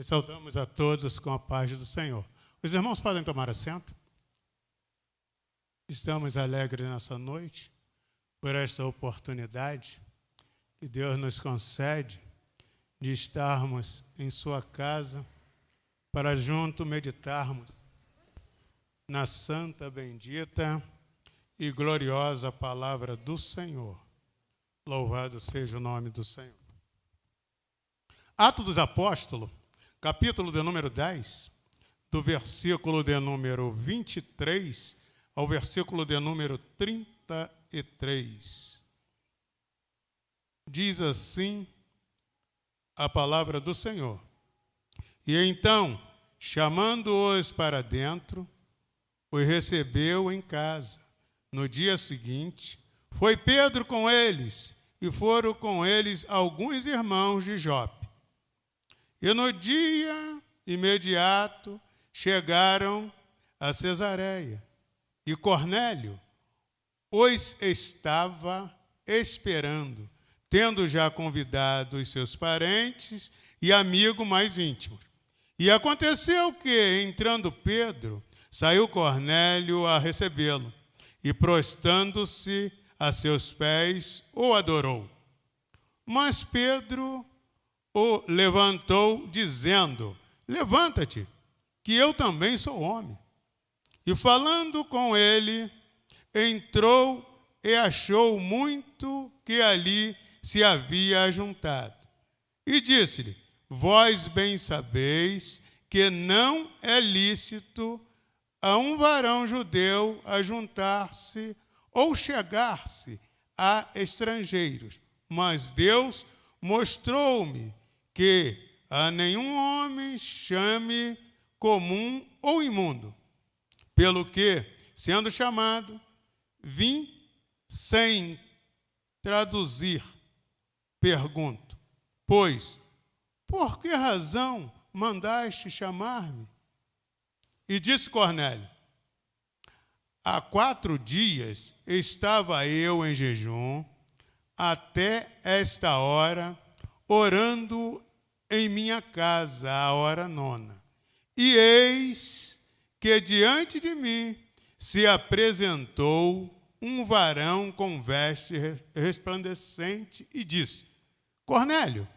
Saudamos a todos com a paz do Senhor. Os irmãos podem tomar assento? Estamos alegres nessa noite por esta oportunidade que Deus nos concede de estarmos em sua casa para junto meditarmos na santa, bendita e gloriosa palavra do Senhor. Louvado seja o nome do Senhor. Atos dos Apóstolos, capítulo de número 10, do versículo de número 23 ao versículo de número 33. Diz assim a palavra do Senhor. E então, chamando-os para dentro, os recebeu em casa. No dia seguinte, foi Pedro com eles, e foram com eles alguns irmãos de Jope. E no dia imediato chegaram a Cesareia, e Cornélio os estava esperando, tendo já convidado os seus parentes e amigos mais íntimos. E aconteceu que, entrando Pedro, saiu Cornélio a recebê-lo, e prostrando-se a seus pés, o adorou. Mas Pedro o levantou, dizendo: levanta-te, que eu também sou homem. E falando com ele, entrou e achou muito que ali se havia ajuntado. E disse-lhe: vós bem sabeis que não é lícito a um varão judeu ajuntar-se ou chegar-se a estrangeiros, mas Deus mostrou-me que a nenhum homem chame comum ou imundo. Pelo que, sendo chamado, vim sem traduzir. Pergunto, pois, por que razão mandaste chamar-me? E disse Cornélio: há 4 dias estava eu em jejum, até esta hora, orando em minha casa, à hora 9. E eis que diante de mim se apresentou um varão com veste resplandecente e disse: Cornélio,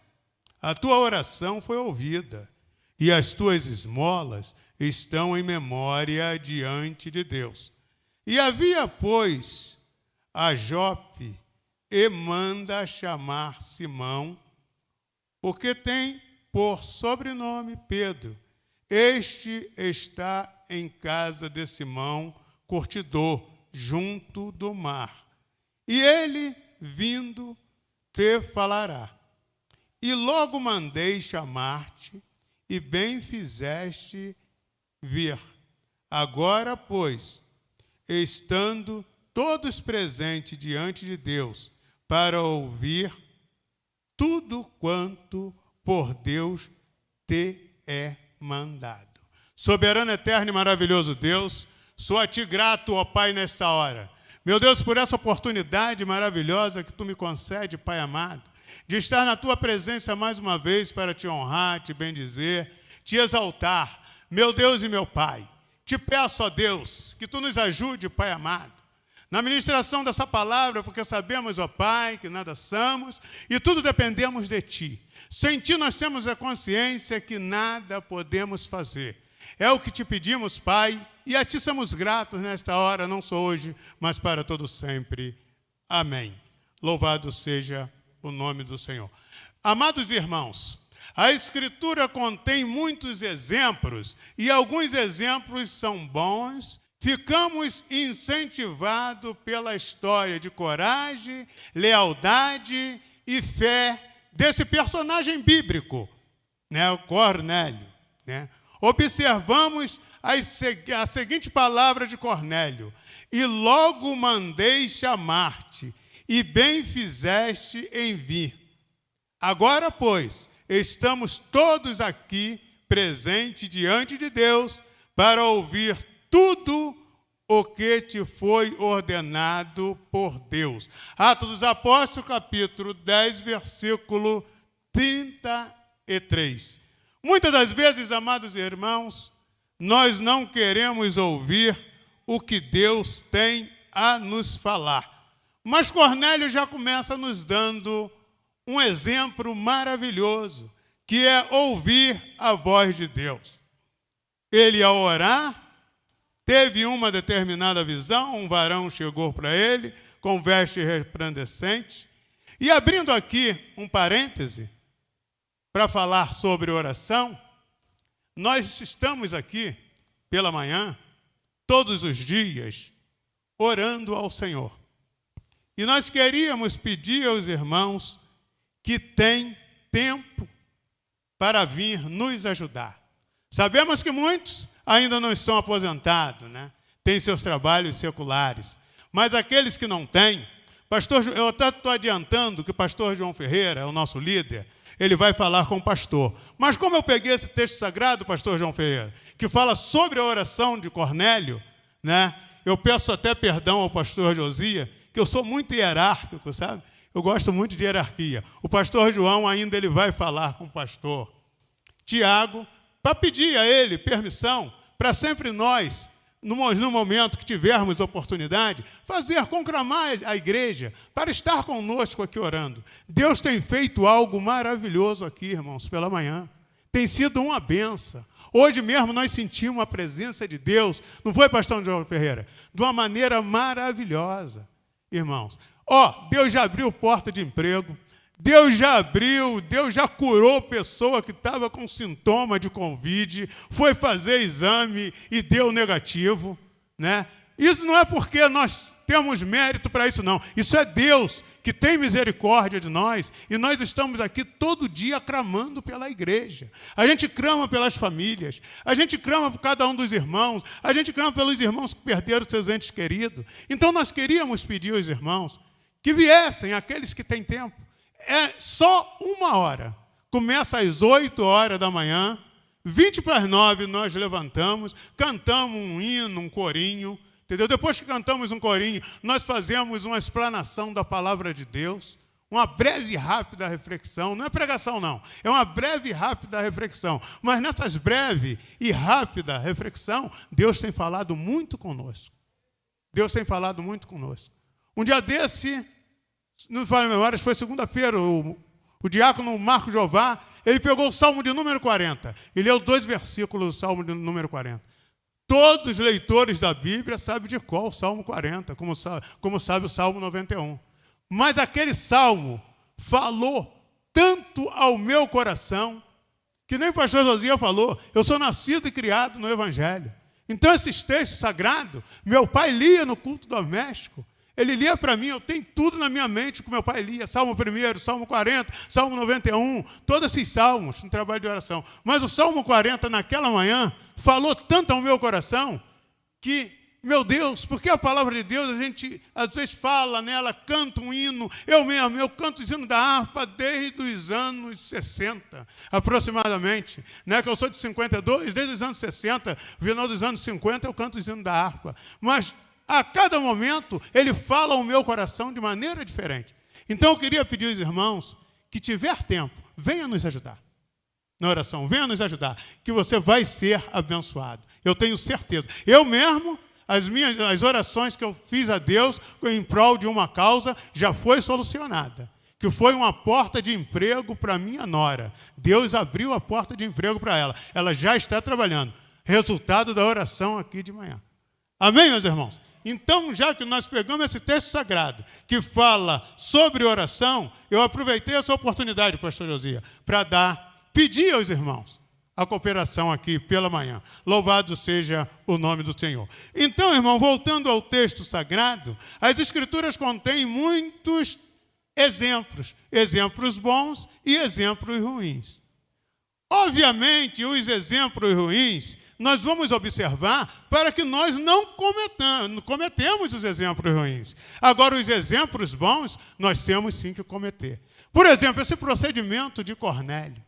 a tua oração foi ouvida, e as tuas esmolas estão em memória diante de Deus. E havia, pois, a Jope, e manda chamar Simão, porque tem por sobrenome Pedro. Este está em casa de Simão, curtidor, junto do mar. E ele, vindo, te falará. E logo mandei chamar-te, e bem fizeste vir. Agora, pois, estando todos presentes diante de Deus, para ouvir tudo quanto por Deus te é mandado. Soberano, eterno e maravilhoso Deus, sou a ti grato, ó Pai, nesta hora. Meu Deus, por essa oportunidade maravilhosa que tu me concede, Pai amado, de estar na tua presença mais uma vez para te honrar, te bendizer, te exaltar. Meu Deus e meu Pai, te peço, ó Deus, que tu nos ajude, Pai amado, na ministração dessa palavra, porque sabemos, ó Pai, que nada somos e tudo dependemos de Ti. Sem Ti nós temos a consciência que nada podemos fazer. É o que te pedimos, Pai, e a Ti somos gratos nesta hora, não só hoje, mas para todo sempre. Amém. Louvado seja o nome do Senhor. Amados irmãos, a Escritura contém muitos exemplos, e alguns exemplos são bons. Ficamos incentivados pela história de coragem, lealdade e fé desse personagem bíblico, né, o Cornélio. Né? Observamos a seguinte palavra de Cornélio: e logo mandei chamar-te, e bem fizeste em vir. Agora, pois, estamos todos aqui presentes diante de Deus para ouvir tudo o que te foi ordenado por Deus. Atos dos Apóstolos, capítulo 10, versículo 33. Muitas das vezes, amados irmãos, nós não queremos ouvir o que Deus tem a nos falar. Mas Cornélio já começa nos dando um exemplo maravilhoso, que é ouvir a voz de Deus. Ele, ao orar, teve uma determinada visão, um varão chegou para ele, com veste resplandecente. E abrindo aqui um parêntese, para falar sobre oração, nós estamos aqui pela manhã, todos os dias, orando ao Senhor. E nós queríamos pedir aos irmãos que têm tempo para vir nos ajudar. Sabemos que muitos ainda não estão aposentados, né? Têm seus trabalhos seculares. Mas aqueles que não têm, eu até estou adiantando que o pastor João Ferreira é o nosso líder, ele vai falar com o pastor. Mas como eu peguei esse texto sagrado, pastor João Ferreira, que fala sobre a oração de Cornélio, né? Eu peço até perdão ao pastor Josias, que eu sou muito hierárquico, sabe? Eu gosto muito de hierarquia. O pastor João ainda ele vai falar com o pastor Tiago, para pedir a ele permissão, para sempre nós, no momento que tivermos oportunidade, conclamar a igreja para estar conosco aqui orando. Deus tem feito algo maravilhoso aqui, irmãos, pela manhã. Tem sido uma benção. Hoje mesmo nós sentimos a presença de Deus, não foi, pastor João Ferreira? De uma maneira maravilhosa, irmãos. Deus já abriu porta de emprego, Deus já curou pessoa que estava com sintoma de Covid, foi fazer exame e deu negativo, né? Isso não é porque nós temos mérito para isso, não. Isso é Deus que tem misericórdia de nós e nós estamos aqui todo dia clamando pela igreja. A gente clama pelas famílias, a gente clama por cada um dos irmãos, a gente clama pelos irmãos que perderam seus entes queridos. Então nós queríamos pedir aos irmãos que viessem, aqueles que têm tempo. É só 1 hora. Começa às 8 horas da manhã, 20 para as 9 nós levantamos, cantamos um hino, um corinho, entendeu? Depois que cantamos um corinho, nós fazemos uma explanação da palavra de Deus, uma breve e rápida reflexão. Não é pregação, não. É uma breve e rápida reflexão. Mas nessas breve e rápida reflexão, Deus tem falado muito conosco. Deus tem falado muito conosco. Um dia desse, não falha memória, foi segunda-feira, o diácono Marco Jová, ele pegou o Salmo de número 40 e leu 2 versículos do Salmo de número 40. Todos os leitores da Bíblia sabem de qual o Salmo 40, como sabe o Salmo 91. Mas aquele Salmo falou tanto ao meu coração, que nem o pastor Josias falou, eu sou nascido e criado no Evangelho. Então esses textos sagrados, meu pai lia no culto doméstico. Ele lia para mim, eu tenho tudo na minha mente que meu pai lia, Salmo 1, Salmo 40, Salmo 91, todos esses salmos no trabalho de oração. Mas o Salmo 40, naquela manhã, falou tanto ao meu coração que, meu Deus, porque a palavra de Deus, a gente às vezes fala nela, canta um hino, eu canto o hino da harpa desde os anos 60, aproximadamente, né? Que eu sou de 52, desde os anos 60, final dos anos 50, eu canto o hino da harpa. Mas a cada momento, ele fala ao meu coração de maneira diferente. Então, eu queria pedir aos irmãos que tiver tempo, venha nos ajudar na oração, venha nos ajudar, que você vai ser abençoado. Eu tenho certeza. Eu mesmo, as orações que eu fiz a Deus em prol de uma causa, já foi solucionada, que foi uma porta de emprego para minha nora. Deus abriu a porta de emprego para ela. Ela já está trabalhando. Resultado da oração aqui de manhã. Amém, meus irmãos? Então, já que nós pegamos esse texto sagrado que fala sobre oração, eu aproveitei essa oportunidade, pastor Josias, para pedir aos irmãos a cooperação aqui pela manhã. Louvado seja o nome do Senhor. Então, irmão, voltando ao texto sagrado, as Escrituras contêm muitos exemplos, exemplos bons e exemplos ruins. Obviamente, os exemplos ruins nós vamos observar para que nós não cometemos os exemplos ruins. Agora, os exemplos bons, nós temos sim que cometer. Por exemplo, esse procedimento de Cornélio.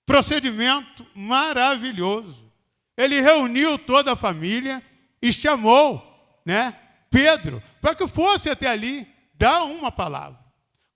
Procedimento maravilhoso. Ele reuniu toda a família e chamou, Pedro, para que fosse até ali dar uma palavra.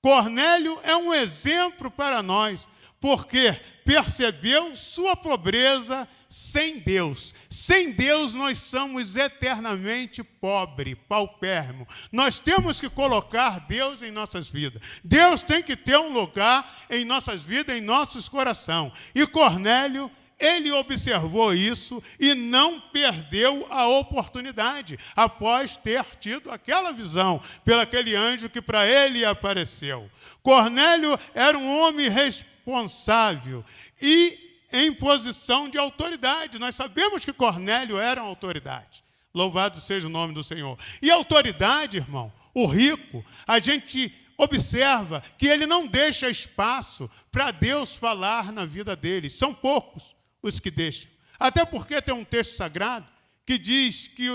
Cornélio é um exemplo para nós, porque percebeu sua pobreza sem Deus. Sem Deus nós somos eternamente pobres, paupérrimos. Nós temos que colocar Deus em nossas vidas. Deus tem que ter um lugar em nossas vidas, em nossos corações. E Cornélio, ele observou isso e não perdeu a oportunidade, após ter tido aquela visão, pelo aquele anjo que para ele apareceu. Cornélio era um homem responsável e em posição de autoridade. Nós sabemos que Cornélio era uma autoridade. Louvado seja o nome do Senhor. E autoridade, irmão, o rico, a gente observa que ele não deixa espaço para Deus falar na vida dele. São poucos os que deixam. Até porque tem um texto sagrado que diz que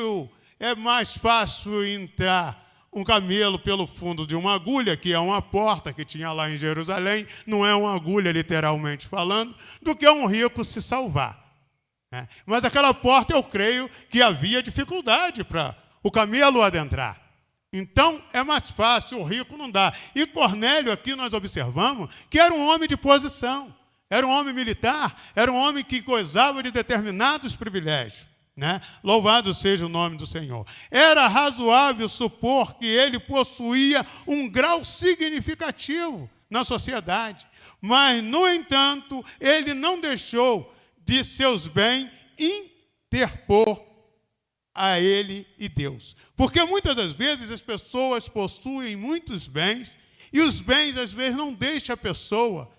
é mais fácil entrar um camelo pelo fundo de uma agulha, que é uma porta que tinha lá em Jerusalém, não é uma agulha literalmente falando, do que um rico se salvar. Mas aquela porta, eu creio que havia dificuldade para o camelo adentrar. Então, é mais fácil, o rico não dá. E Cornélio, aqui nós observamos que era um homem de posição, era um homem militar, era um homem que gozava de determinados privilégios. Louvado seja o nome do Senhor. Era razoável supor que ele possuía um grau significativo na sociedade, mas, no entanto, ele não deixou de seus bens interpor a ele e Deus. Porque muitas das vezes as pessoas possuem muitos bens e os bens às vezes não deixam a pessoa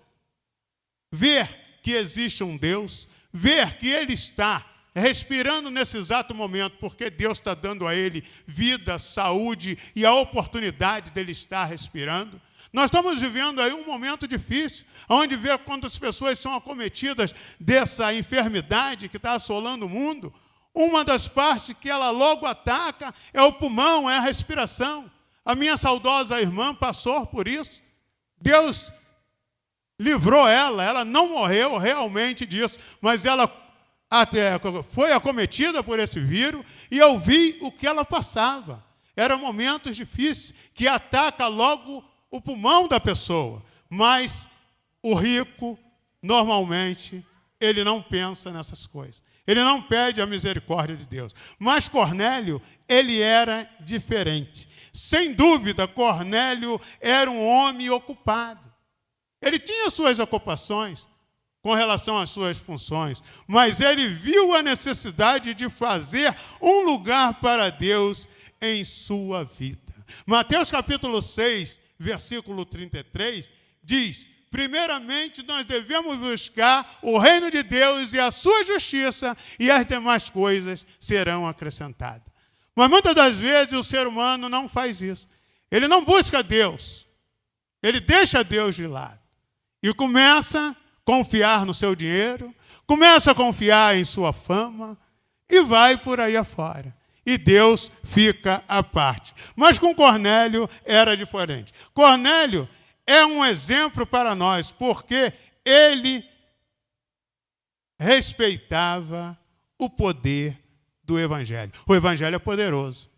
ver que existe um Deus, ver que ele está respirando nesse exato momento, porque Deus está dando a ele vida, saúde e a oportunidade dele estar respirando. Nós estamos vivendo aí um momento difícil, onde vê quantas pessoas são acometidas dessa enfermidade que está assolando o mundo. Uma das partes que ela logo ataca é o pulmão, é a respiração. A minha saudosa irmã passou por isso. Deus livrou ela não morreu realmente disso, mas ela até foi acometida por esse vírus, e eu vi o que ela passava. Eram momentos difíceis, que ataca logo o pulmão da pessoa. Mas o rico, normalmente, ele não pensa nessas coisas. Ele não pede a misericórdia de Deus. Mas Cornélio, ele era diferente. Sem dúvida, Cornélio era um homem ocupado. Ele tinha suas ocupações com relação às suas funções, mas ele viu a necessidade de fazer um lugar para Deus em sua vida. Mateus capítulo 6, versículo 33, diz: primeiramente nós devemos buscar o reino de Deus e a sua justiça, e as demais coisas serão acrescentadas. Mas muitas das vezes o ser humano não faz isso. Ele não busca Deus, ele deixa Deus de lado e começa a confiar no seu dinheiro, começa a confiar em sua fama e vai por aí afora. E Deus fica à parte. Mas com Cornélio era diferente. Cornélio é um exemplo para nós, porque ele respeitava o poder do Evangelho. O Evangelho é poderoso.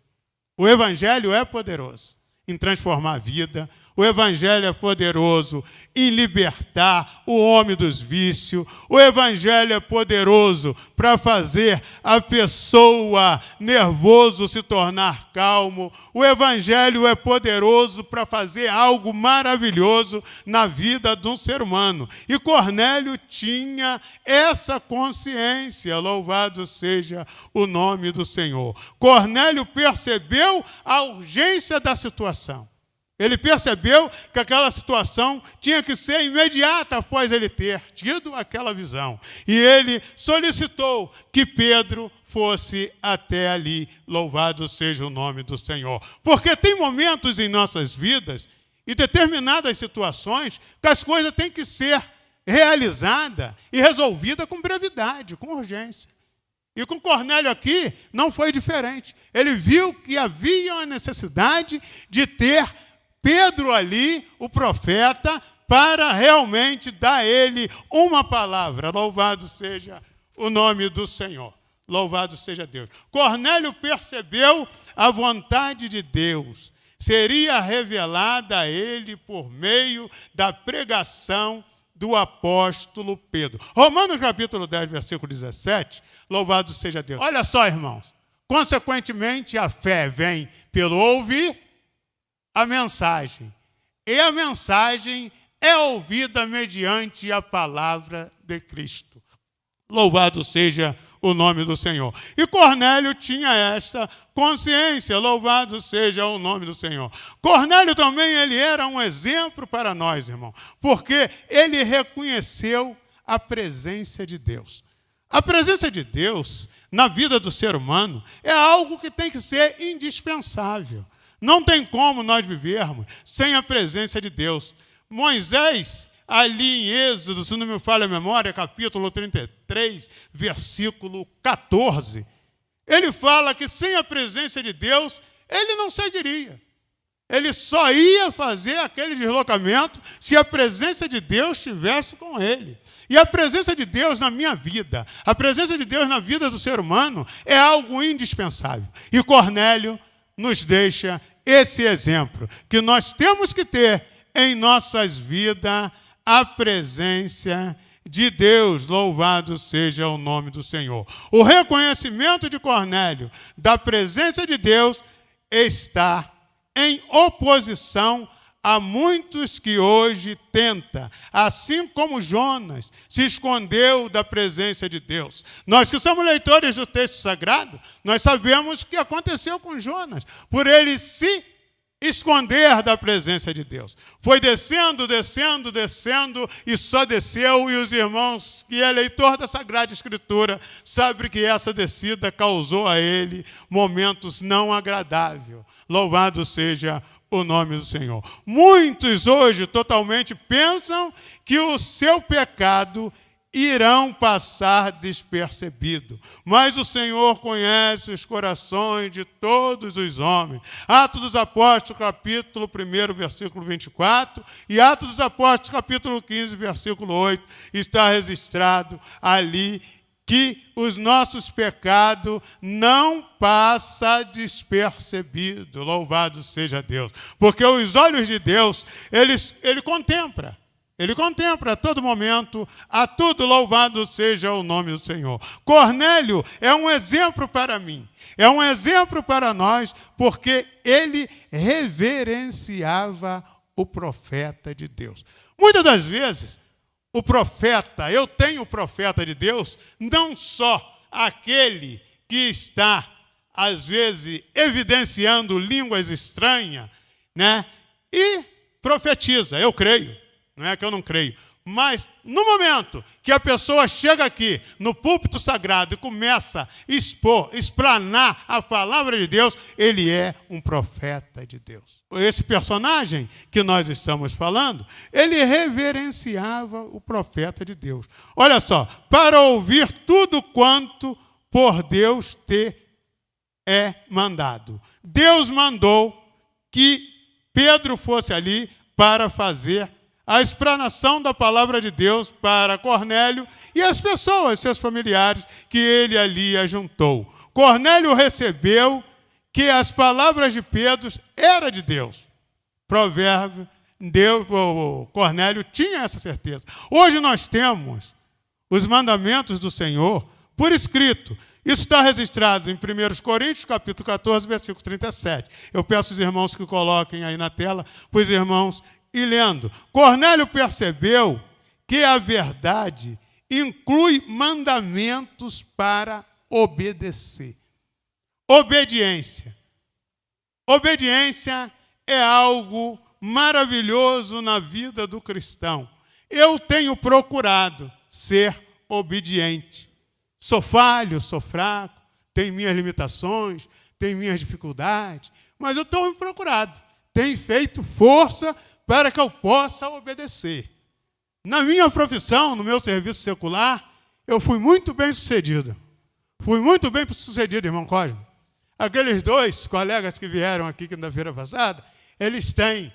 O Evangelho é poderoso em transformar a vida. O Evangelho é poderoso em libertar o homem dos vícios. O Evangelho é poderoso para fazer a pessoa nervoso se tornar calmo. O Evangelho é poderoso para fazer algo maravilhoso na vida de um ser humano. E Cornélio tinha essa consciência. Louvado seja o nome do Senhor. Cornélio percebeu a urgência da situação. Ele percebeu que aquela situação tinha que ser imediata após ele ter tido aquela visão. E ele solicitou que Pedro fosse até ali. Louvado seja o nome do Senhor. Porque tem momentos em nossas vidas e determinadas situações que as coisas têm que ser realizadas e resolvidas com brevidade, com urgência. E com Cornélio aqui não foi diferente. Ele viu que havia uma necessidade de ter Pedro ali, o profeta, para realmente dar a ele uma palavra. Louvado seja o nome do Senhor. Louvado seja Deus. Cornélio percebeu a vontade de Deus. Seria revelada a ele por meio da pregação do apóstolo Pedro. Romanos capítulo 10, versículo 17, louvado seja Deus. Olha só, irmãos, consequentemente a fé vem pelo ouvir a mensagem, e a mensagem é ouvida mediante a palavra de Cristo. Louvado seja o nome do Senhor. E Cornélio tinha esta consciência, louvado seja o nome do Senhor. Cornélio também, ele era um exemplo para nós, irmão, porque ele reconheceu a presença de Deus. A presença de Deus na vida do ser humano é algo que tem que ser indispensável. Não tem como nós vivermos sem a presença de Deus. Moisés, ali em Êxodo, se não me falha a memória, capítulo 33, versículo 14, ele fala que sem a presença de Deus, ele não seguiria. Ele só ia fazer aquele deslocamento se a presença de Deus estivesse com ele. E a presença de Deus na minha vida, a presença de Deus na vida do ser humano é algo indispensável. E Cornélio nos deixa esse exemplo, que nós temos que ter em nossas vidas a presença de Deus, louvado seja o nome do Senhor. O reconhecimento de Cornélio da presença de Deus está em oposição a muitos que hoje tentam, assim como Jonas se escondeu da presença de Deus. Nós que somos leitores do texto sagrado, nós sabemos o que aconteceu com Jonas, por ele se esconder da presença de Deus. Foi descendo, descendo, descendo e só desceu, e os irmãos que é leitor da Sagrada Escritura sabem que essa descida causou a ele momentos não agradáveis. Louvado seja o nome do Senhor. Muitos hoje totalmente pensam que o seu pecado irão passar despercebido. Mas o Senhor conhece os corações de todos os homens. Atos dos Apóstolos, capítulo 1, versículo 24, e Atos dos Apóstolos, capítulo 15, versículo 8, está registrado ali que os nossos pecados não passam despercebido. Louvado seja Deus. Porque os olhos de Deus, ele contempla. Ele contempla a todo momento, a tudo louvado seja o nome do Senhor. Cornélio é um exemplo para mim, é um exemplo para nós, porque ele reverenciava o profeta de Deus. Muitas das vezes, o profeta, eu tenho o profeta de Deus, não só aquele que está, às vezes, evidenciando línguas estranhas, né? E profetiza, eu creio. Não é que eu não creio. Mas, no momento que a pessoa chega aqui, no púlpito sagrado, e começa a explanar a palavra de Deus, ele é um profeta de Deus. Esse personagem que nós estamos falando, ele reverenciava o profeta de Deus. Olha só, para ouvir tudo quanto por Deus te é mandado. Deus mandou que Pedro fosse ali para fazer a explanação da palavra de Deus para Cornélio e as pessoas, seus familiares, que ele ali ajuntou. Cornélio recebeu que as palavras de Pedro eram de Deus. Provérbio, Cornélio tinha essa certeza. Hoje nós temos os mandamentos do Senhor por escrito. Isso está registrado em 1 Coríntios, capítulo 14, versículo 37. Eu peço aos irmãos que coloquem aí na tela, para os irmãos e lendo. Cornélio percebeu que a verdade inclui mandamentos para obedecer. Obediência. Obediência é algo maravilhoso na vida do cristão. Eu tenho procurado ser obediente. Sou falho, sou fraco, tenho minhas limitações, tenho minhas dificuldades, mas eu tenho procurado. Tenho feito força para que eu possa obedecer. Na minha profissão, no meu serviço secular, eu fui muito bem sucedido. Fui muito bem sucedido, irmão Cosme. Aqueles dois colegas que vieram aqui quinta-feira passada, eles têm,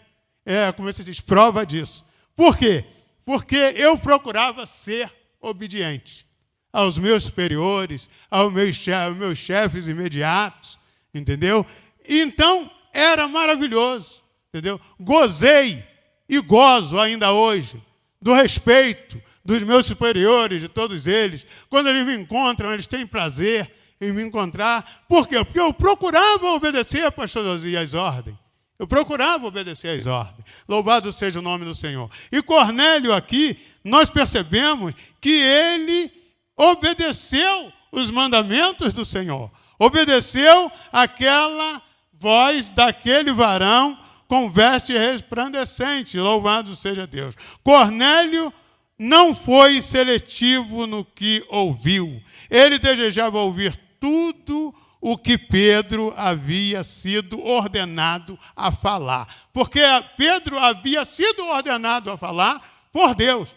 como se diz, prova disso. Por quê? Porque eu procurava ser obediente aos meus superiores, aos meus chefes imediatos, entendeu? Então, era maravilhoso. Entendeu? Gozei e gozo ainda hoje do respeito dos meus superiores, de todos eles. Quando eles me encontram, eles têm prazer em me encontrar. Por quê? Porque eu procurava obedecer, pastor Josias, às ordens. Eu procurava obedecer às ordens. Louvado seja o nome do Senhor. E Cornélio aqui, nós percebemos que ele obedeceu os mandamentos do Senhor. Obedeceu aquela voz daquele varão com veste resplandecente. Louvado seja Deus. Cornélio não foi seletivo no que ouviu. Ele desejava ouvir tudo o que Pedro havia sido ordenado a falar. Porque Pedro havia sido ordenado a falar por Deus.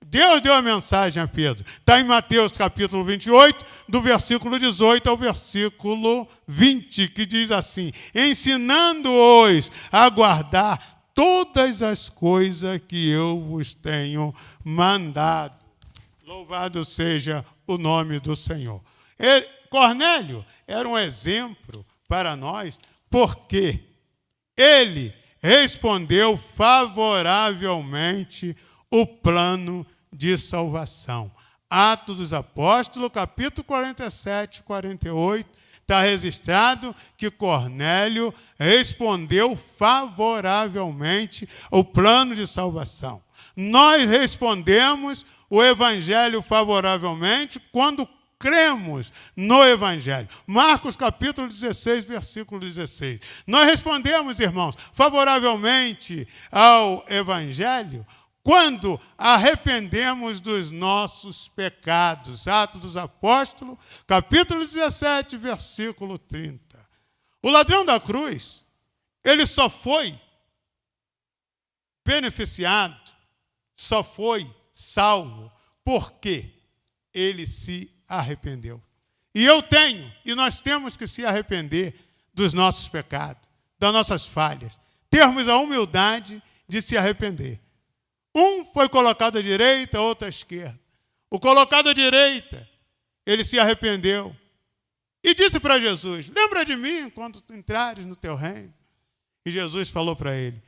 Deus deu a mensagem a Pedro. Está em Mateus capítulo 28, do versículo 18 ao versículo 20, que diz assim: ensinando-os a guardar todas as coisas que eu vos tenho mandado. Louvado seja o nome do Senhor. Cornélio era um exemplo para nós, porque ele respondeu favoravelmente o plano de salvação. Atos dos Apóstolos, capítulo 47, 48, está registrado que Cornélio respondeu favoravelmente o plano de salvação. Nós respondemos o Evangelho favoravelmente quando cremos no Evangelho. Marcos capítulo 16, versículo 16. Nós respondemos, irmãos, favoravelmente ao Evangelho quando arrependemos dos nossos pecados. Atos dos Apóstolos, capítulo 17, versículo 30. O ladrão da cruz, ele só foi beneficiado, só foi salvo, porque ele se arrependeu. E eu tenho, e nós temos que se arrepender dos nossos pecados, das nossas falhas. Termos a humildade de se arrepender. Um foi colocado à direita, outro à esquerda. O colocado à direita, ele se arrependeu. E disse para Jesus: lembra de mim quando tu entrares no teu reino. E Jesus falou para ele: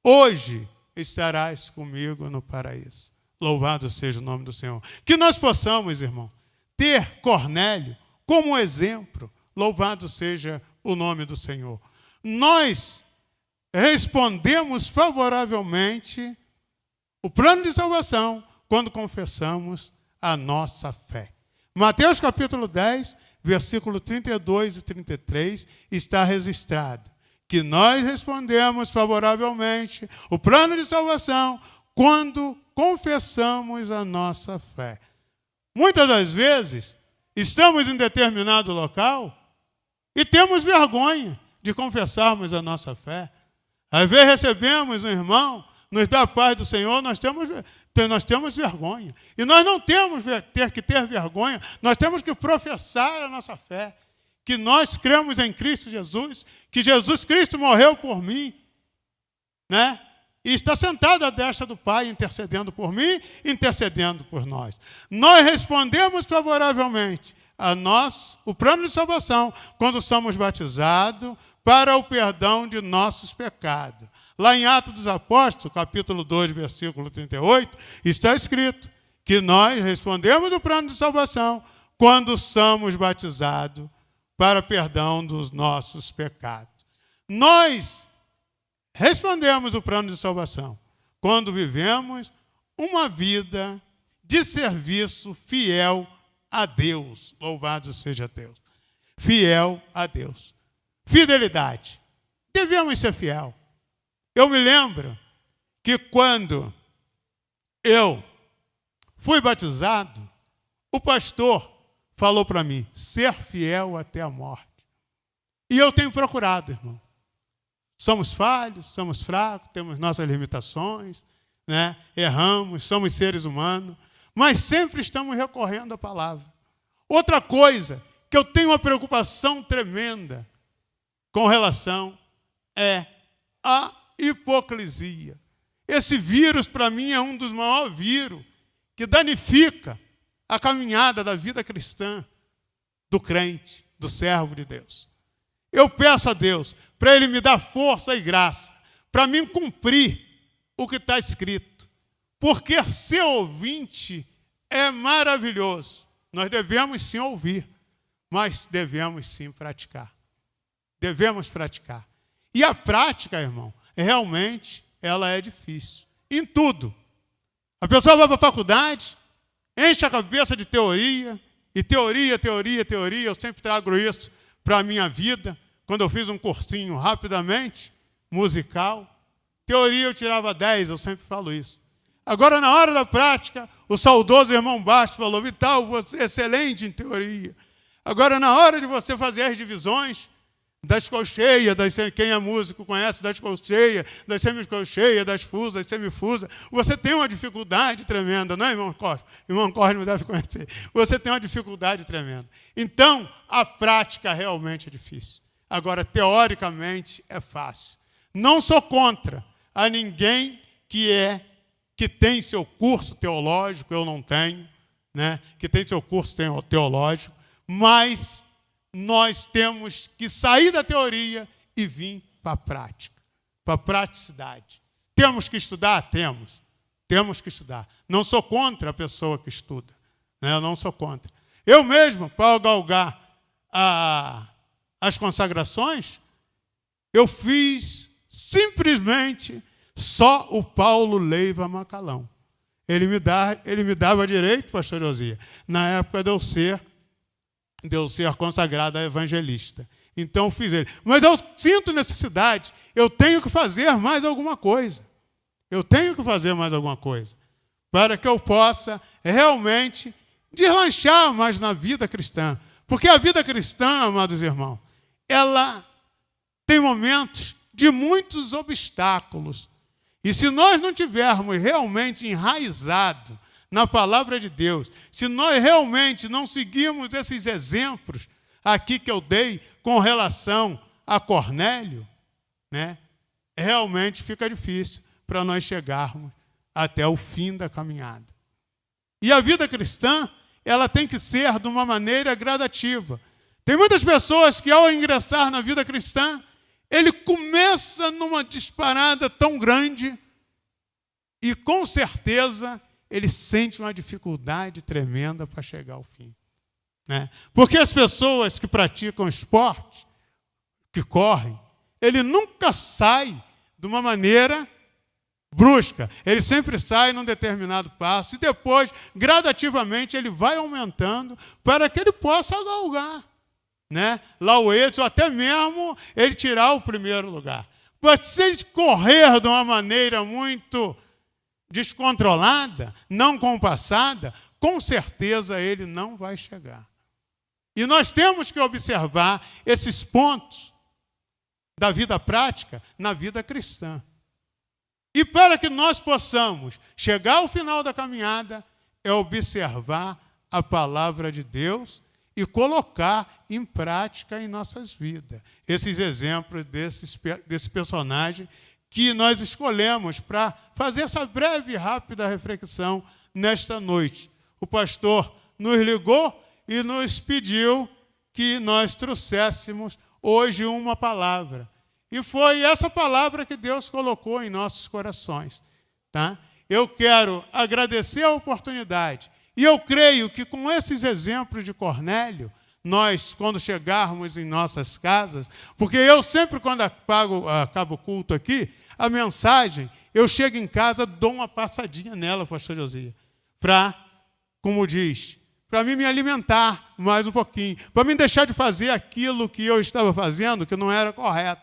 hoje estarás comigo no paraíso. Louvado seja o nome do Senhor. Que nós possamos, irmão, ter Cornélio como exemplo. Louvado seja o nome do Senhor. Nós respondemos favoravelmente o plano de salvação quando confessamos a nossa fé. Mateus capítulo 10, versículo 32 e 33, está registrado que nós respondemos favoravelmente o plano de salvação quando confessamos a nossa fé. Muitas das vezes, estamos em determinado local e temos vergonha de confessarmos a nossa fé. Às vezes recebemos um irmão, nos dá a paz do Senhor, nós temos vergonha. E nós não temos que ter vergonha, nós temos que professar a nossa fé. Que nós cremos em Cristo Jesus, que Jesus Cristo morreu por mim, né? E está sentado à destra do Pai, intercedendo por mim, intercedendo por nós. Nós respondemos favoravelmente o plano de salvação quando somos batizados para o perdão de nossos pecados. Lá em Atos dos Apóstolos, capítulo 2, versículo 38, está escrito que nós respondemos o plano de salvação quando somos batizados para o perdão dos nossos pecados. Nós respondemos o plano de salvação quando vivemos uma vida de serviço fiel a Deus. Louvado seja Deus. Fiel a Deus. Fidelidade. Devemos ser fiel. Eu me lembro que quando eu fui batizado, o pastor falou para mim: ser fiel até a morte. E eu tenho procurado, irmão. Somos falhos, somos fracos, temos nossas limitações, né? Erramos, somos seres humanos, mas sempre estamos recorrendo à palavra. Outra coisa que eu tenho uma preocupação tremenda com relação é a hipocrisia. Esse vírus, para mim, é um dos maiores vírus que danifica a caminhada da vida cristã do crente, do servo de Deus. Eu peço a Deus para Ele me dar força e graça para mim cumprir o que está escrito. porque ser ouvinte é maravilhoso. Nós devemos sim ouvir, mas devemos sim praticar. Devemos praticar. E a prática, irmão, realmente ela é difícil. Em tudo. A pessoa vai para a faculdade, enche a cabeça de teoria, e teoria. Eu sempre trago isso para a minha vida. Quando eu fiz um cursinho rapidamente, musical, teoria eu tirava 10, eu sempre falo isso. Agora, na hora da prática, o saudoso irmão Bastos falou: Vital, você é excelente em teoria. Agora, na hora de você fazer as divisões das colcheias, quem é músico conhece, das colcheias, das semicolcheias, das fusas, semifusas, você tem uma dificuldade tremenda, não é, irmão Costa? Irmão Costa não deve conhecer. Você tem uma dificuldade tremenda. Então, a prática realmente é difícil. Agora, teoricamente, é fácil. Não sou contra a ninguém que tem seu curso teológico, eu não tenho, né? Que tem seu curso teológico, mas nós temos que sair da teoria e vir para a prática, para a praticidade. Temos que estudar? Temos que estudar. Não sou contra a pessoa que estuda, né? Eu não sou contra. Eu mesmo, para galgar as consagrações, eu fiz simplesmente só o Paulo Leiva Macalão. Ele me dava direito, pastor Josias, na época de eu ser consagrado a evangelista. Então, eu fiz ele. Mas eu sinto necessidade, eu tenho que fazer mais alguma coisa. Para que eu possa realmente deslanchar mais na vida cristã. Porque a vida cristã, amados irmãos, ela tem momentos de muitos obstáculos. E se nós não tivermos realmente enraizado na palavra de Deus, se nós realmente não seguirmos esses exemplos aqui que eu dei com relação a Cornélio, né, realmente fica difícil para nós chegarmos até o fim da caminhada. E a vida cristã, ela tem que ser de uma maneira gradativa. Tem muitas pessoas que, ao ingressar na vida cristã, ele começa numa disparada tão grande e, com certeza, ele sente uma dificuldade tremenda para chegar ao fim, né? Porque as pessoas que praticam esporte, que correm, ele nunca sai de uma maneira brusca. Ele sempre sai num determinado passo e depois, gradativamente, ele vai aumentando para que ele possa galgar, né, lá o êxito, até mesmo ele tirar o primeiro lugar. Mas se ele correr de uma maneira muito descontrolada, não compassada, com certeza ele não vai chegar. E nós temos que observar esses pontos da vida prática na vida cristã. E para que nós possamos chegar ao final da caminhada, é observar a palavra de Deus e colocar em prática em nossas vidas. Esses exemplos desse personagem que nós escolhemos para fazer essa breve e rápida reflexão nesta noite. O pastor nos ligou e nos pediu que nós trouxéssemos hoje uma palavra. E foi essa palavra que Deus colocou em nossos corações, tá? Eu quero agradecer a oportunidade. E eu creio que com esses exemplos de Cornélio, nós, quando chegarmos em nossas casas, porque eu sempre, quando acabo o culto aqui, a mensagem, eu chego em casa, dou uma passadinha nela, pastor Josias, para, como diz, para mim me alimentar mais um pouquinho, para mim deixar de fazer aquilo que eu estava fazendo, que não era correto,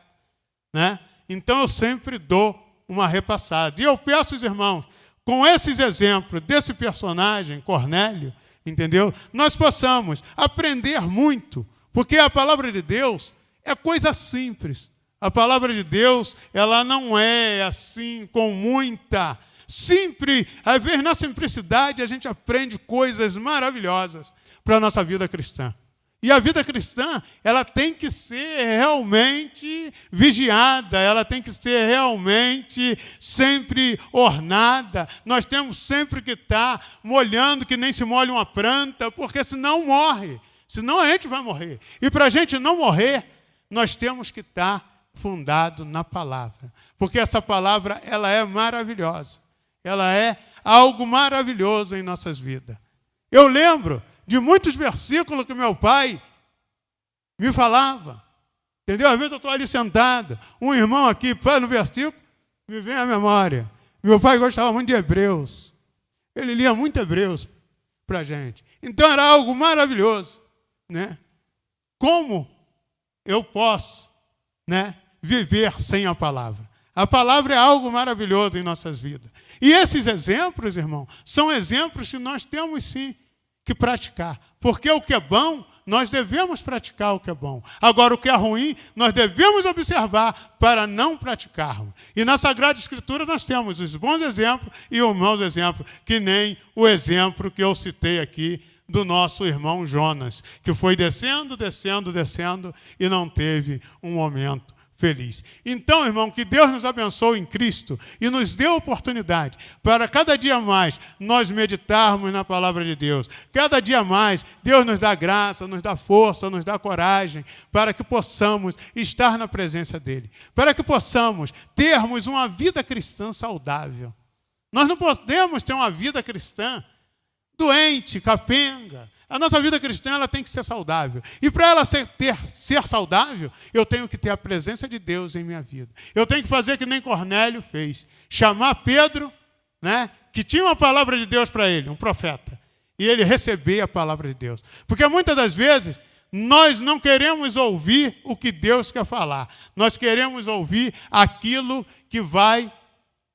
né? Então, eu sempre dou uma repassada. E eu peço aos irmãos, com esses exemplos desse personagem, Cornélio, entendeu? Nós possamos aprender muito, porque a palavra de Deus é coisa simples. A palavra de Deus, ela não é assim com muita simples. Às vezes, na simplicidade, a gente aprende coisas maravilhosas para a nossa vida cristã. E a vida cristã, ela tem que ser realmente vigiada, ela tem que ser realmente sempre ornada. Nós temos sempre que estar molhando, que nem se molha uma planta, porque senão morre. Senão a gente vai morrer. E para a gente não morrer, nós temos que estar fundado na palavra. Porque essa palavra, ela é maravilhosa. Ela é algo maravilhoso em nossas vidas. Eu lembro de muitos versículos que meu pai me falava. Entendeu? Às vezes eu estou ali sentado, um irmão aqui, no versículo, me vem à memória. Meu pai gostava muito de Hebreus. Ele lia muito Hebreus para a gente. Então era algo maravilhoso, né? Como eu posso, né, viver sem a palavra? A palavra é algo maravilhoso em nossas vidas. E esses exemplos, irmão, são exemplos que nós temos sim que praticar. Porque o que é bom, nós devemos praticar o que é bom. Agora, o que é ruim, nós devemos observar para não praticarmos. E na Sagrada Escritura nós temos os bons exemplos e os maus exemplos, que nem o exemplo que eu citei aqui do nosso irmão Jonas, que foi descendo, descendo, descendo e não teve um momento feliz. Então, irmão, que Deus nos abençoe em Cristo e nos dê oportunidade para cada dia mais nós meditarmos na palavra de Deus. Cada dia mais Deus nos dá graça, nos dá força, nos dá coragem para que possamos estar na presença dEle, para que possamos termos uma vida cristã saudável. Nós não podemos ter uma vida cristã doente, capenga. A nossa vida cristã ela tem que ser saudável. E para ela ser saudável, eu tenho que ter a presença de Deus em minha vida. Eu tenho que fazer que nem Cornélio fez. Chamar Pedro, né, que tinha uma palavra de Deus para ele, um profeta. E ele receber a palavra de Deus. Porque muitas das vezes nós não queremos ouvir o que Deus quer falar. Nós queremos ouvir aquilo que vai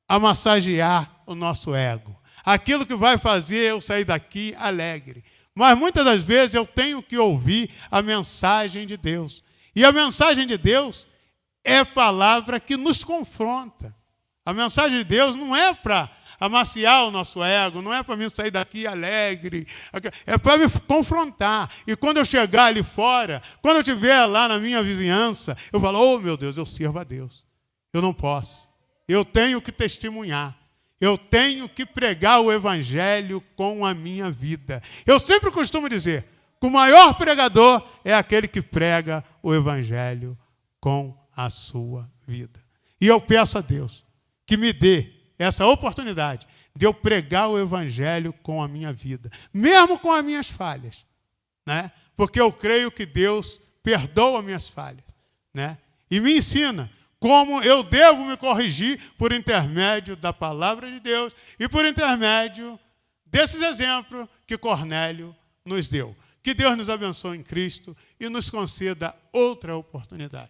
amassagear o nosso ego. Aquilo que vai fazer eu sair daqui alegre. Mas muitas das vezes eu tenho que ouvir a mensagem de Deus. E a mensagem de Deus é palavra que nos confronta. A mensagem de Deus não é para amaciar o nosso ego, não é para mim sair daqui alegre, é para me confrontar. E quando eu chegar ali fora, quando eu estiver lá na minha vizinhança, eu falo, oh meu Deus, eu sirvo a Deus. Eu não posso. Eu tenho que testemunhar. Eu tenho que pregar o evangelho com a minha vida. Eu sempre costumo dizer que o maior pregador é aquele que prega o evangelho com a sua vida. E eu peço a Deus que me dê essa oportunidade de eu pregar o evangelho com a minha vida, mesmo com as minhas falhas, né? Porque eu creio que Deus perdoa minhas falhas, né? E me ensina como eu devo me corrigir por intermédio da palavra de Deus e por intermédio desses exemplos que Cornélio nos deu. Que Deus nos abençoe em Cristo e nos conceda outra oportunidade.